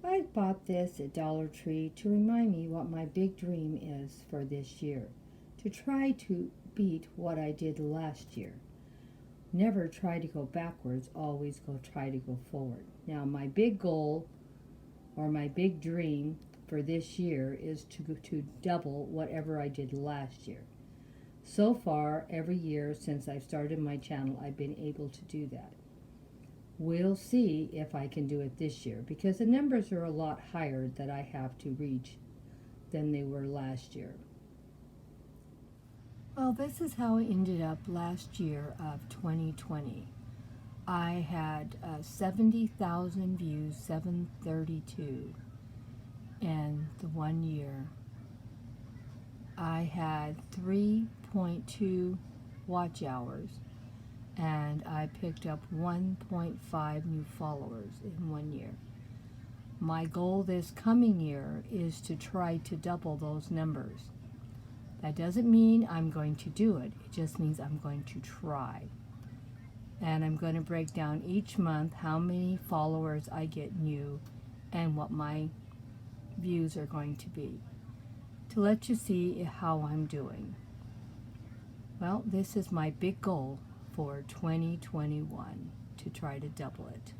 I bought this at Dollar Tree to remind me what my big dream is for this year. To try to beat what I did last year. Never try to go backwards, always try to go forward. Now, my big goal or my big dream for this year is to double whatever I did last year. So far, every year since I've started my channel, I've been able to do that. We'll see if I can do it this year because the numbers are a lot higher that I have to reach than they were last year. Well, this is how it ended up last year of 2020. I had 70,000 views, 732, in the 1 year. I had 3.2 watch hours, and I picked up 1.5 new followers in 1 year. My goal this coming year is to try to double those numbers. That doesn't mean I'm going to do it. It just means I'm going to try. And I'm going to break down each month how many followers I get new and what my views are going to be, to let you see how I'm doing. Well, this is my big goal for 2021, to try to double it.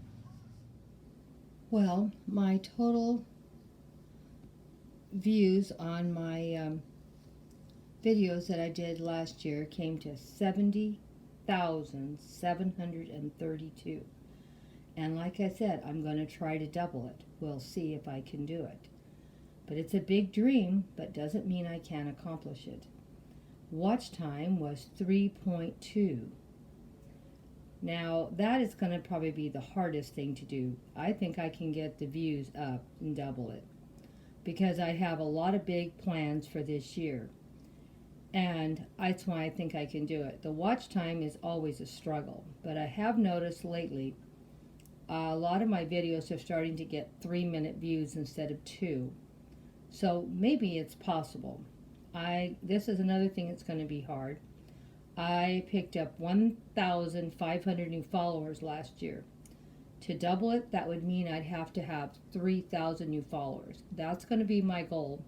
Well, my total views on my videos that I did last year came to 70,732. And like I said, I'm going to try to double it. We'll see if I can do it. But it's a big dream, but doesn't mean I can't accomplish it. Watch time was 3.2. Now, that is going to probably be the hardest thing to do. I think I can get the views up and double it because I have a lot of big plans for this year. And that's why I think I can do it. The watch time is always a struggle, but I have noticed lately a lot of my videos are starting to get 3-minute views instead of 2. So maybe it's possible. This is another thing that's going to be hard. I picked up 1,500 new followers last year. To double it, that would mean I'd have to have 3,000 new followers. That's going to be my goal.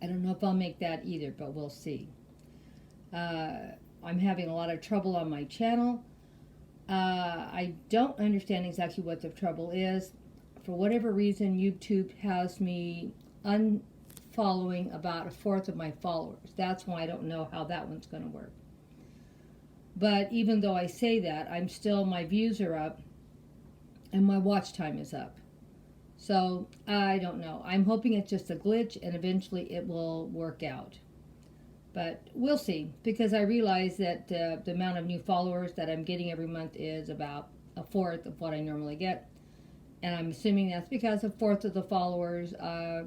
I don't know if I'll make that either, but we'll see. I'm having a lot of trouble on my channel. I don't understand exactly what the trouble is. For whatever reason, YouTube has me unfollowing about a fourth of my followers. That's why I don't know how that one's going to work. But even though I say that, my views are up and my watch time is up. So I don't know. I'm hoping it's just a glitch and eventually it will work out. But we'll see, because I realize that the amount of new followers that I'm getting every month is about a fourth of what I normally get. And I'm assuming that's because a fourth of the followers are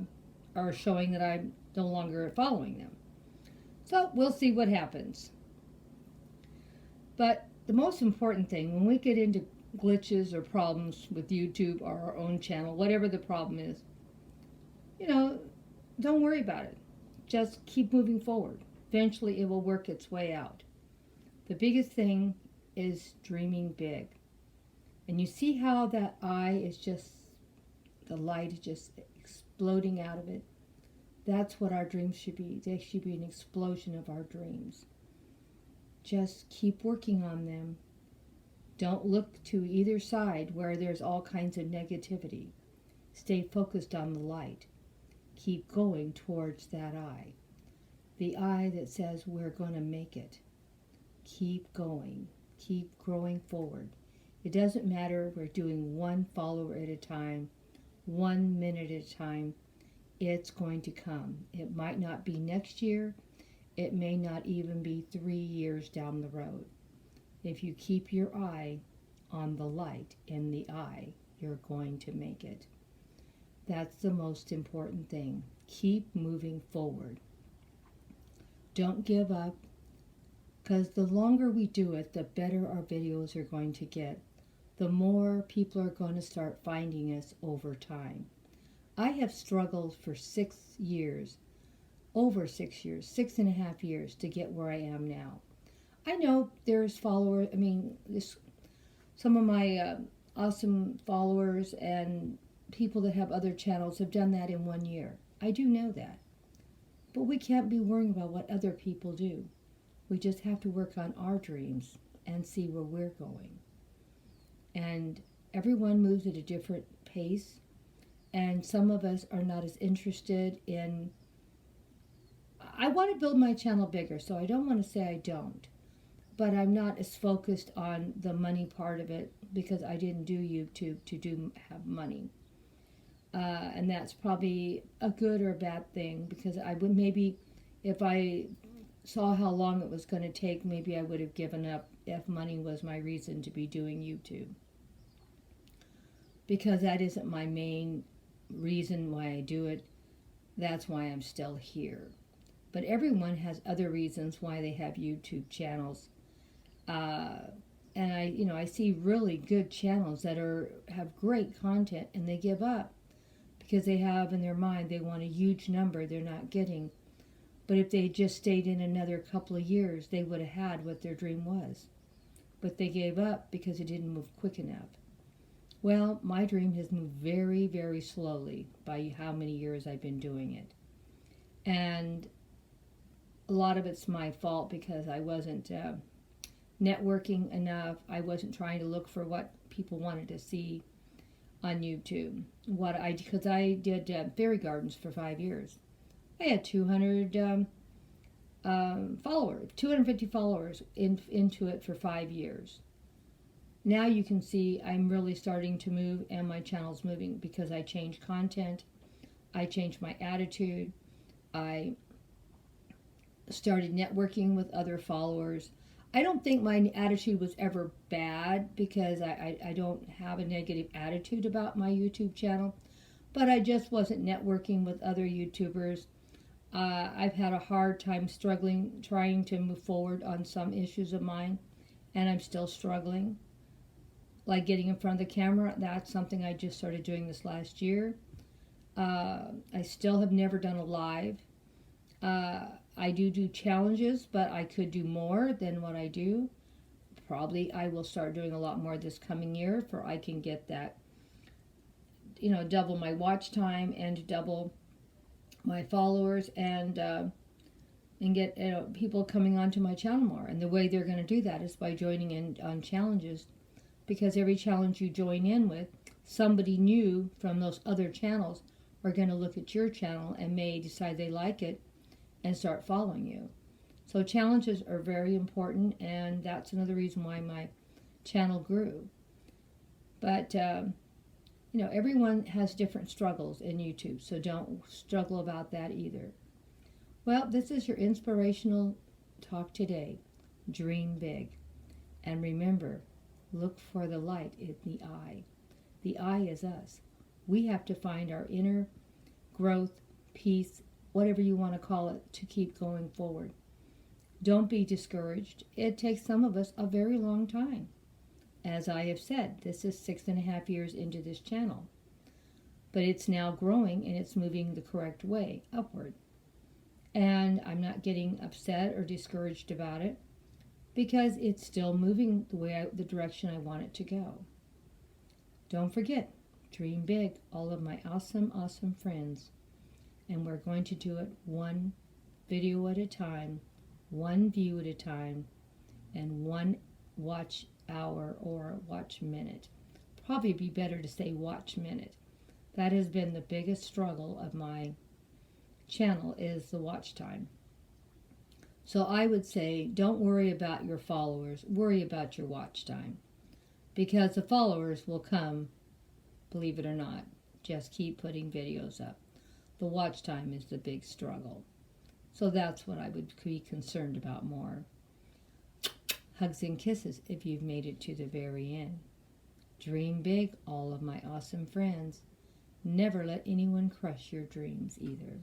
showing that I'm no longer following them. So we'll see what happens. But the most important thing, when we get into glitches or problems with YouTube or our own channel, whatever the problem is, don't worry about it. Just keep moving forward. Eventually it will work its way out. The biggest thing is dreaming big. And you see how that eye is the light is just exploding out of it. That's what our dreams should be. They should be an explosion of our dreams. Just keep working on them. Don't look to either side where there's all kinds of negativity. Stay focused on the light. Keep going towards that eye. The eye that says we're going to make it. Keep going. Keep growing forward. It doesn't matter if we're doing one follower at a time, 1 minute at a time. It's going to come. It might not be next year. It may not even be 3 years down the road. If you keep your eye on the light in the eye, you're going to make it. That's the most important thing. Keep moving forward. Don't give up, because the longer we do it, the better our videos are going to get. The more people are going to start finding us over time. I have struggled for 6 years, over 6 years, 6.5 years to get where I am now. I know there's followers, some of my awesome followers and people that have other channels have done that in 1 year. I do know that. But we can't be worrying about what other people do. We just have to work on our dreams and see where we're going. And everyone moves at a different pace. And some of us are not as interested in... I want to build my channel bigger, so I don't want to say I don't. But I'm not as focused on the money part of it because I didn't do YouTube to have money. And that's probably a good or a bad thing, because I would maybe, if I saw how long it was going to take, maybe I would have given up if money was my reason to be doing YouTube. Because that isn't my main reason why I do it. That's why I'm still here. But everyone has other reasons why they have YouTube channels. And I see really good channels that have great content, and they give up because they have in their mind they want a huge number they're not getting. But if they just stayed in another couple of years, they would have had what their dream was. But they gave up because it didn't move quick enough. Well, my dream has moved very, very slowly by how many years I've been doing it. And a lot of it's my fault because I wasn't networking enough. I wasn't trying to look for what people wanted to see on YouTube. Because I did fairy gardens for 5 years. I had 200 followers, 250 followers into it for 5 years. Now you can see I'm really starting to move, and my channel's moving because I changed content, I changed my attitude, I started networking with other followers. I don't think my attitude was ever bad because I don't have a negative attitude about my YouTube channel, but I just wasn't networking with other YouTubers. I've had a hard time trying to move forward on some issues of mine, and I'm still struggling. Like getting in front of the camera, that's something I just started doing this last year. I still have never done a live. I do challenges, but I could do more than what I do. Probably I will start doing a lot more this coming year, for I can get that, double my watch time and double my followers, and get people coming onto my channel more. And the way they're going to do that is by joining in on challenges, because every challenge you join in with, somebody new from those other channels are going to look at your channel and may decide they like it and start following you. So challenges are very important, and that's another reason why my channel grew. But everyone has different struggles in YouTube, so don't struggle about that either. Well, this is your inspirational talk today. Dream big. And remember, look for the light in the eye. The eye is us. We have to find our inner growth, peace, whatever you want to call it, to keep going forward. Don't be discouraged. It takes some of us a very long time. As I have said, this is 6.5 years into this channel. But it's now growing, and it's moving the correct way, upward. And I'm not getting upset or discouraged about it, because it's still moving the direction I want it to go. Don't forget, dream big, all of my awesome, awesome friends. And we're going to do it one video at a time, one view at a time, and one watch hour or watch minute. Probably be better to say watch minute. That has been the biggest struggle of my channel, is the watch time. So I would say, don't worry about your followers, worry about your watch time. Because the followers will come, believe it or not. Just keep putting videos up. The watch time is the big struggle. So that's what I would be concerned about more. Hugs and kisses if you've made it to the very end. Dream big, all of my awesome friends. Never let anyone crush your dreams either.